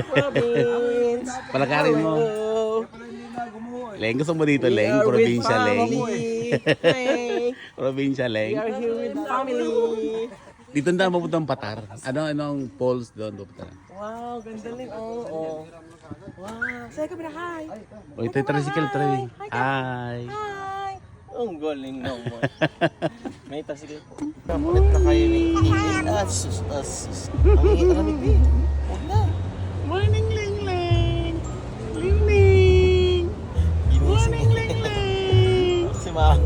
province. Palakarin mo. Leng, gusto mo dito, Leng? Probinsya, Leng. Hey, Probinsya, we Leng. are here with family. Dito na mapuntang Patar. Anong falls doon? Patar. Wow, ganda rin. Oo. Wow. Say ka hi. O, ito yung tricycle tray. Hi. Hi. Ang galing naman. May tricycle po. Kapalit na kayo ni Ang lamig eh. Huwag na. Morning, Leng, Leng. Ling, Ling. Morning, Leng, Leng. Si Mama.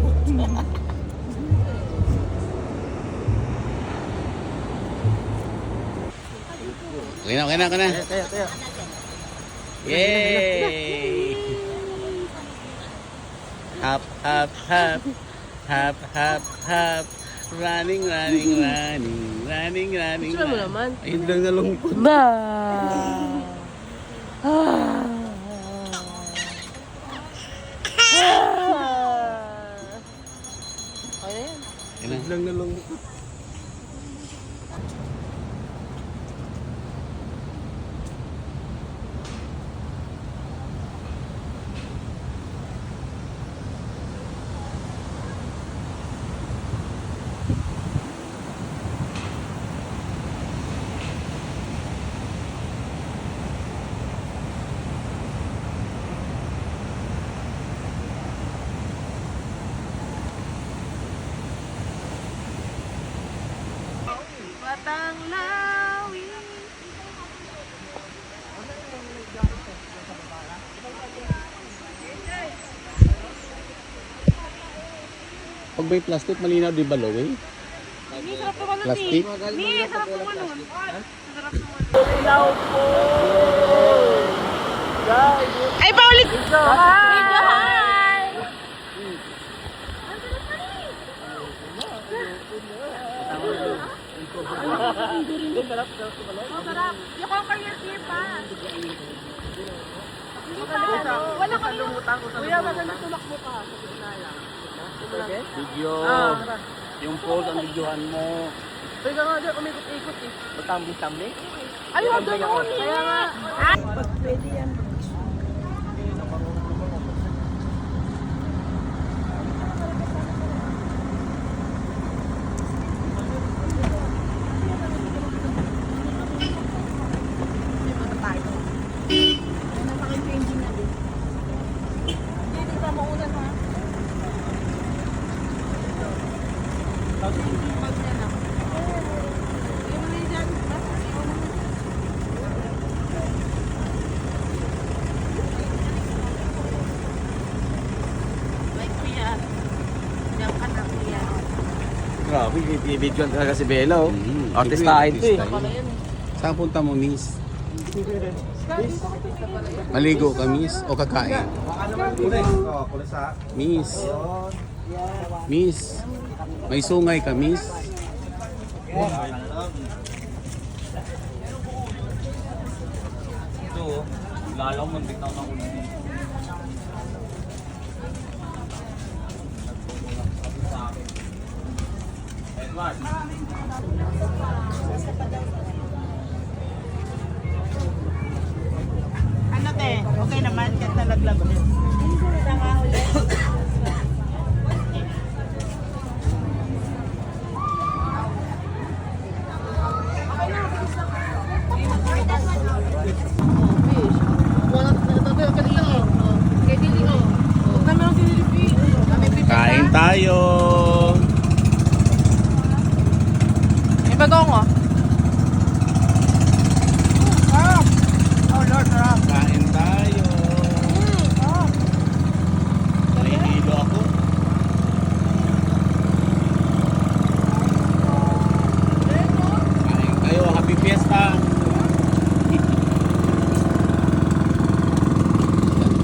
Okay na. Kaya. Yay! Hop. Running. Gusto mo naman? Ayun lang nalungkot. Ba! Okay na yan. Ayun lang nalungkot. Batang Lawi. Pag may plastic, malinaw di ba, Lowe? Ni, sarap naman nun, Plastic? Ni, sarap naman nun. Sarap naman. Ilaw po. Guys. Ay, paulit! Video, hi! Masarap. Yung conquer here pa. Wala kami. Kuya, maganda tumakbo ka. Video. Yung falls, ang videohan mo. Teka nga dyan, umikot-ikot eh. Matambling-tambling? Ayun, doon. Kaya nga. Pwede yan. Grabe, i-videoan talaga si Bella oh. Artistahin to eh. Saan punta mo, Miss? Maligo ka, Miss? O kakain? Miss? Miss? May sungay ka, Miss? Ito, lalaw mo, hindi na ako Edward. Ano te? Okay naman, kahit nalaglag ulit. Tama ulit. Kain tayo! May bagong oh. Oh Lord, sarap. Kain tayo! Nahihilo ako. Kain tayo! Happy Fiesta!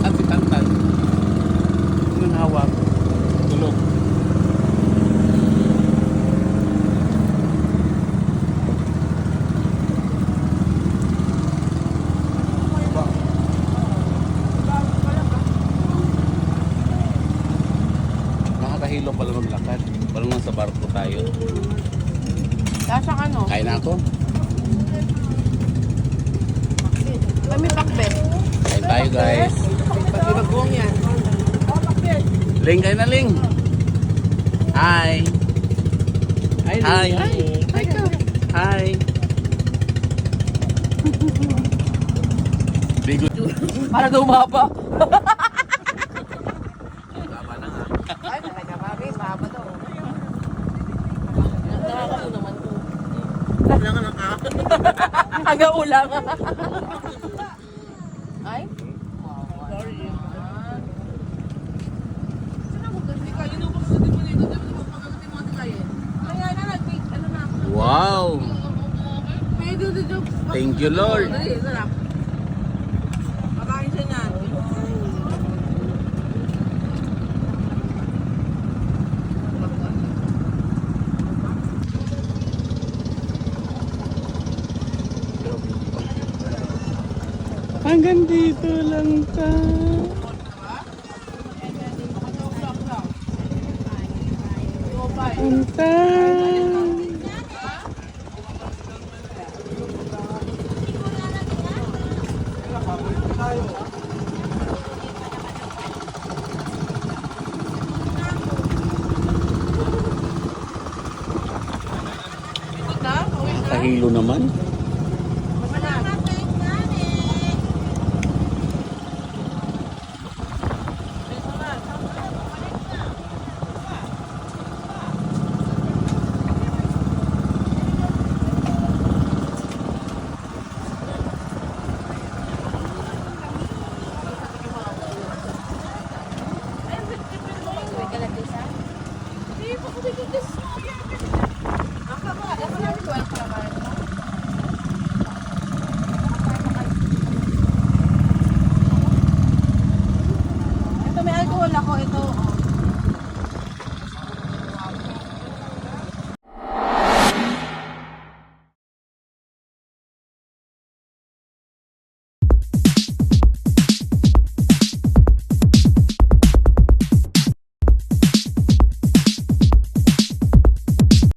At si Tantan. Anong hawak? Tulog. Nakakahilo pala maglakad. Parang nasa barko tayo. Lasang ano? Kain na ako. Kami pakbet. Kain tayo guys. Pag-ibagong yan. Ling, kain na Ling. Hi. Hi. Hi. Ay ka. Hi. Bigo. Para daw mapa. Tama na nga. Ay, talaga mami. Mapa daw. Nakakaso naman to. Ulang ka. Hanggang ulang. Ay? Sorry. Wow. Thank you Lord. Makain siya na. Hanggang dito lang ta. Kahilo naman.